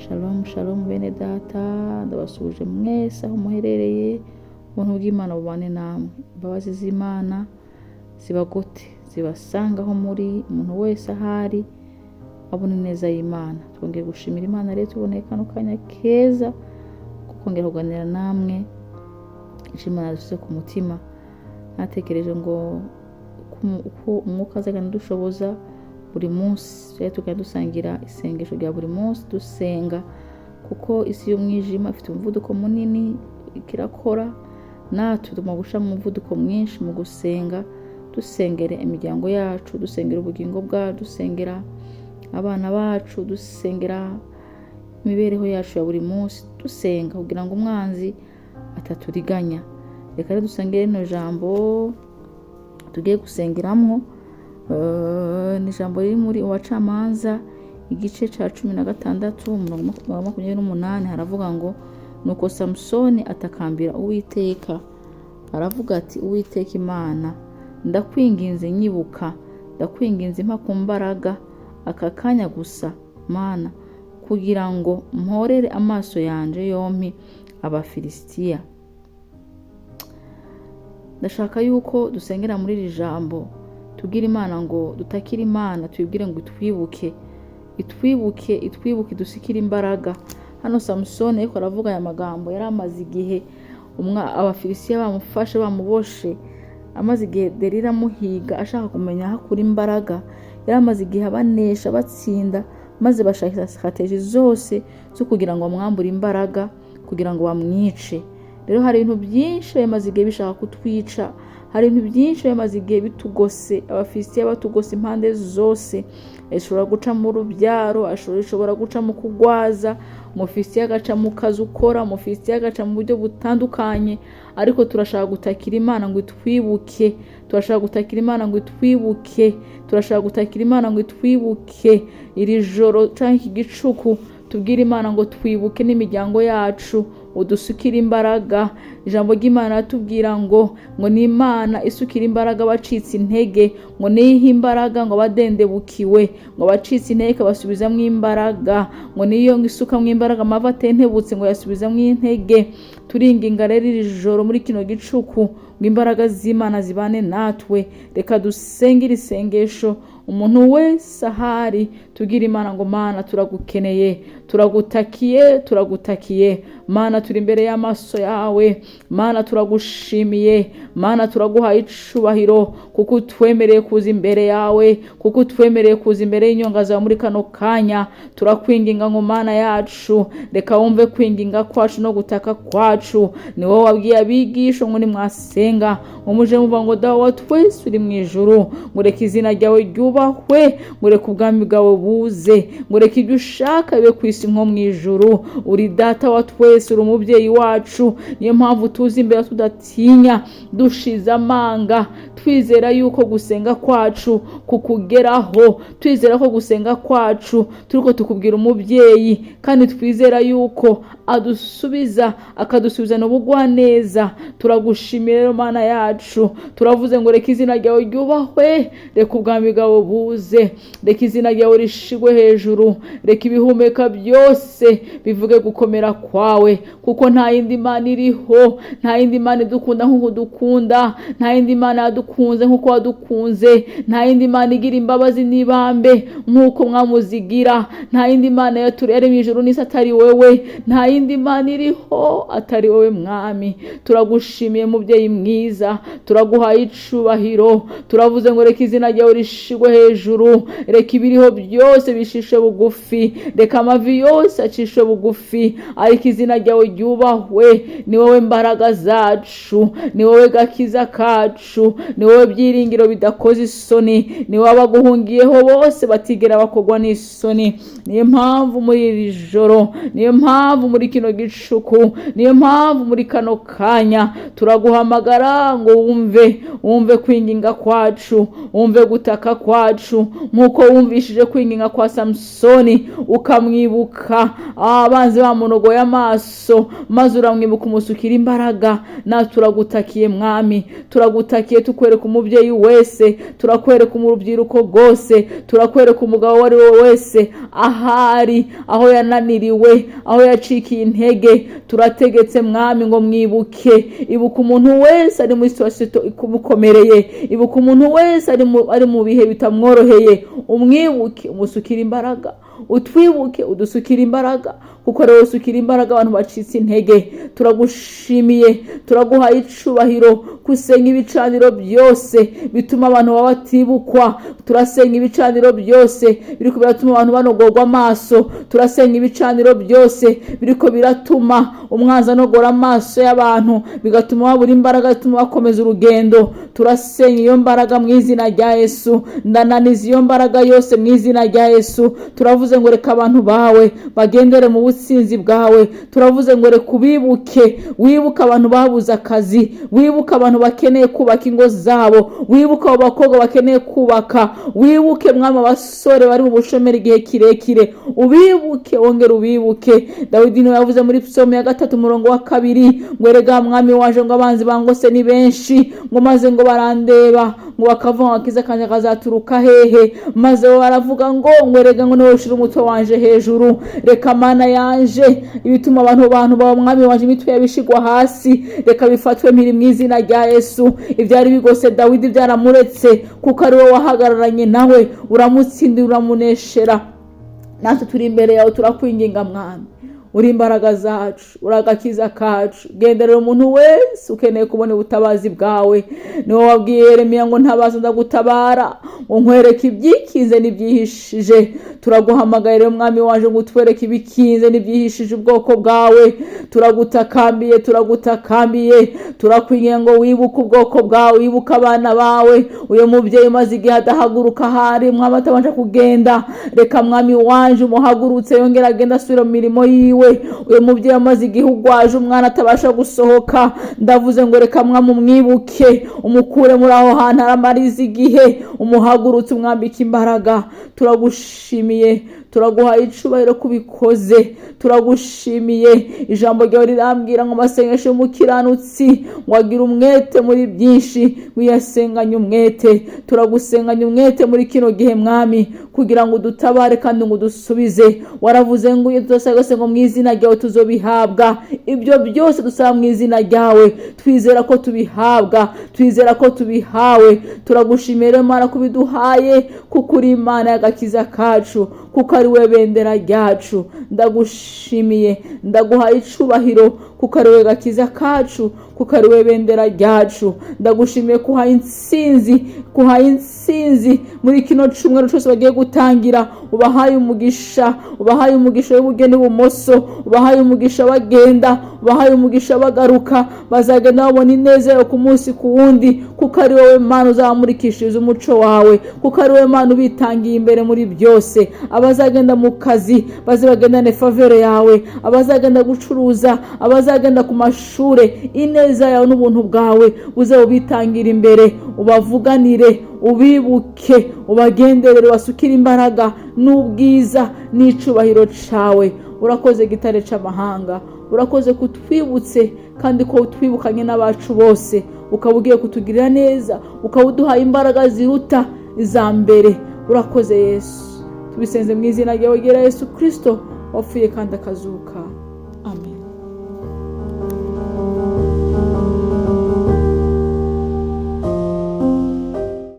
Shalom shalom bene data, ndabasuje mwese aho muherereye. Ubuntu bw'Imana bubane namwe, imbabazi z'Imana zibagote zibasanga aho muri, umuntu wese ahari abona ineza y'Imana. Twongeye gushimira Imana rero tuboneye kano kanya keza kongera kuganira namwe icyo Imana yadushyize ku mutima. Natekereje ngo uko umwuka azagenda dushoboza buri munsi rero tukajya dusangira isengesho rya buri munsi dusenga, kuko isi y'umwijima ifite umuvuduko munini ikirakora, natwe tugomba guca mu muvuduko mwinshi mu gusenga, dusengera imiryango yacu, dusengera ubugingo bwacu, dusengera abana bacu, dusengera imibereho yacu ya buri munsi, dusenga kugira ngo umwanzi ataturiganya. Reka rero dusengere rino jambo tugiye gusengeramwo. Ni ijambo riri muri Abacamanza igice ca 16 umurongo wa 28. Haravuga ngo nuko Samusoni atakambira Uwiteka, aravuga ati Uwiteka Imana, ndakwinginze nyibuka, ndakwinginze impa ku mbaraga aka kanya gusa Mana, kugira ngo mporere amaso yanje yompi Abafilisitiya. Ndashaka yuko dusengera muri iri jambo, tubwire Imana ngo dutakire Imana, tuyibwire ngo itwibuke dusikire imbaraga. Hano Samusoni ariko aravuga aya magambo, yari amaze igihe Abafilisitiya bamufashe bamuboshe, amaze igihe Delila muhiga ashaka kumenya aho akura imbaraga, yari amaze igihe abanesha batsinda, maze bashaka strategy zose zo kugira ngo bamwambure imbaraga, kugira ngo bamwice. Rero hari ibintu byinshi yamaze igihe bishaka kutwica, hari ibintu byinshi yamaze igihe bitugose, Abafilisitiya batugose impande zose. Ashobora guca mu rubyaro, ashobora guca mu kugwaza, Umufilisitiya agaca mu kazi ukora, Umufilisitiya agaca mu buryo butandukanye. Ariko turashaka gutakira Imana ngo itwibuke, turashaka gutakira Imana ngo itwibuke, turashaka gutakira Imana ngo itwibuke iri joro canke iki gicuku. Tubwire Imana ngo twibuke n'imiryango yacu, udusukira imbaraga. Ijambo ry'Imana ratubwira ngo ni Imana isukira imbaraga abacitse intege, ngo nihe imbaraga ngo abadendebukiwe, ngo abacitse intege basubizamwo imbaraga, ngo niyo isukamwo imbaraga amava atentebutse ngo yasubizamwo intege. Turinginga rero iri joro muri kino gicuku ngo imbaraga z'Imana zibane natwe. Reka dusengere isengesho umuntu wese ahari, tubwire Imana ngo Mana turagukeneye, turagutakiye Mana, turi imbere y'amaso yawe Mana, turagushimiye Mana, turaguhaye icubahiro kuko utwemereye kuza imbere yawe, kuko utwemereye kuza imbere y'inyonga zawe muri kano kanya. Turakwinginga ngo Mana yacu, reka wumve kwinginga kwacu no gutaka kwacu. Ni wowe wabwiye abigisha ngo nimwasenga umuje muvuga ngo Dawe wa twese uri mu ijuru, ngo reka izina ryawe ryubahwe, ngo reka ubwami bwawe buze, ngo reka ibyo ushaka bibe ku isi nko mu ijuru. Uri data wa twese, uri umubyeyi wacu, niyo mpamvu tuzi imbere tudatinya, dushize amanga, twizera yuko gusenga kwacu kukugeraho, twizera ko gusenga kwacu turiko tukubwira umubyeyi, kandi twizera yuko adusubiza akadusubizana ubugwaneza. Turagushimira rero Mana yacu, turavuze ngo reka izina ryawe ryubahwe, reka ubwami bwawe buze, reka izina ryawe rishigwe hejuru, reka ibihumeka byose bivuge gukomera kwawe, kuko nta yindi Mana iriho, nta yindi Mana idukunda nk'uko dukunda, nta yindi Mana yadukunze nk'uko wadukunze, nta yindi Mana igira imbabazi n'ibambe nk'uko mwamuzigira, nta yindi Mana yaturere mu ijuru n'isi atari wewe, nta yindi Mana iriho atari wowe Mwami. Turagushimiye mubyeyi mwiza, turaguhaye icubahiro, turavuze ngo reka izina ryawe rishigwe hejuru, reka ibiriho byose bishishe bugufi, reka amavi yose acishe bugufi, ariko izina ryawe ryubahwe. Ni wowe mbaraga zacu, ni wowe gakiza kacu, ni wowe byiringiro bidakoze isoni, ni wowe abaguhungiyeho bose batigera bakogwa n'isoni. Niyo mpamvu muri iri joro, niyo mpamvu muri kino gicuku, niyo mpamvu muri kano kanya turaguhamagara ngo wumve kwinginga kwacu, wumve gutaka kwacu, nk'uko wumvishije kwinginga nka kwa Samsoni ukamwibuka abanzi bamunogoye amaso maze uramwibuka umusukira imbaraga. Natwe turagutakiye mwami, turagutakiye tukwereka umubyeyi wese, turakwereka urubyiruko rwose, turakwereka umugabo wari we wese ahari, aho yananiriwe, aho yacikiye intege. Turategetse mwami ngo mwibuke, ibuka umuntu wese ari muri situation ikubukomereye, ibuka umuntu wese ari mu bihe bitamworoheye, umwibuke umusukira imbaraga, utwibuke udusukira imbaraga, kuko rero usukira imbaraga abantu bacitse intege. Turagushimiye, turaguhaye icubahiro, kusenga ibicaniro byose bituma abantu batibukwa. Turasenga ibicaniro byose biriko biratuma abantu banogorwa amaso, turasenga ibicaniro byose biriko biratuma umwanzi anogora amaso y'abantu, bigatuma babura imbaraga, bituma bakomeza urugendo. Turasenga iyo mbaraga mu izina rya Yesu, ndananiza iyo mbaraga yose mu izina rya Yesu. Turavuze ngo reka abantu bawe bagendere mu butsinzi bwawe, turavuze ngo reka ubibuke, wibuka abantu babuze akazi, wibuka abantu bakeneye kubaka ingo zabo, wibuka abo bakobwa bakeneye kubaka, wibuke mwami abasore bari mu bushomeri igihe kirekire, ubibuke, wongere ubibuke. Dawidi niwe yavuze muri Psalm ya 3:2 ngo erega mwami waje ngo abanzi bangose ni benshi, ngo maze ngo barandeba ngo bakavuga akiza kanje kazaturuka hehe, maze baravuga ngo erega ngo niwe ushira umutwe wanje hejuru. Reka mana yanje ibituma abantu ba mwami wanje imitwe yabishigwa hasi, reka bifatwe mpiri mu izina rya Yesu. Ibyari bigose Dawidi byaramuretse, kuko ari wowe wahagararanye nawe, uramutsindira, uramuneshera. Natwe turi imbere yawe turakwinginga mwami, uri imbaraga zacu, uragakiza kacu. Genderera umuntu wese ukeneye kubona ubutabazi bwawe. Niwe wabwiye Yeremiya ngo ntabaza ndagutabara, unkwereke ibyikinze n'ibyihishije. Turaguhamagarira mwami waje ngo utwereke ibikinze n'ibyihishije ubwoko bwawe. Turagutakambiye, turakwinginga ngo wibuke ubwoko bwawe, wibuke abana bawe. Uyo mubyeyi maze igihe adahaguruka hari mwami atabasha kugenda, reka mwami wanje umuhagurutse yongera agenda asubira mu mirimo yiwe. Uyu mubyeyi amaze igihugu waje umwana atabasha gusohoka, ndavuze ngo reka mwami umwibuke, umukure muri aho hantu aramariza igihe, umuhagurutse umwambika imbaraga. Turagushimiye, turaguhaye icubahiro kubikoze, turagushimiye. Ijambo ryawe rirambwira ngo amasengesho y'umukiranutsi ngo agira umwete muri byinshi, wiyasenganye umwete. Turagusenganya umwete muri kino gihe mwami, kugira ngo udutabare kandi ngo udusubize. Waravuze ngo iyo tudasaba ngo mu izina ryawe tuzobihabwa. Ibyo byose dusaba mu izina ryawe, twizera ko tubihabwa, twizera ko tubihawe. Turagushimira Mana kubiduhaye, kuko uri Imana y'agakiza kacu, kuko ari we bendera ryacu. Ndagushimiye, ndaguhaye icubahiro, kuko ari we gakiza kacu, kuko ari we bendera ryacu. Ndagushimiye kuhaye intsinzi muri kino cyumweru cyose bagiye gutangira. Ubahaye umugisha w'ubugeni n'ubumoso, ubahaye umugisha bagenda, ubahaye umugisha bagaruka, bazagenda babona ineza yo ku munsi ku wundi, kuko ari wowe Mana uzamurikishiriza umuco wawe, kuko ari wowe Mana ubitangiye imbere muri byose. Abazagenda mu kazi bazagendane favere yawe, abazagenda gucuruza, abazagenda ku mashure, ineza yawe n'ubuntu bwawe uze ubitangira imbere, ubavuganire, ubibuke, ubagenderere, wasukira imbaraga n'ubwiza n'icubahiro cawe. Urakoze gitare c'amahanga, urakoze kutwibutse kandi ko utwibukanye n'abacu bose, ukaba ugiye kutugirira neza, ukaba uduhaye imbaraga ziruta iza mbere. Urakoze Yesu, tubisenze mu izina ryawe Yesu Kristo wapfuye kandi akazuka.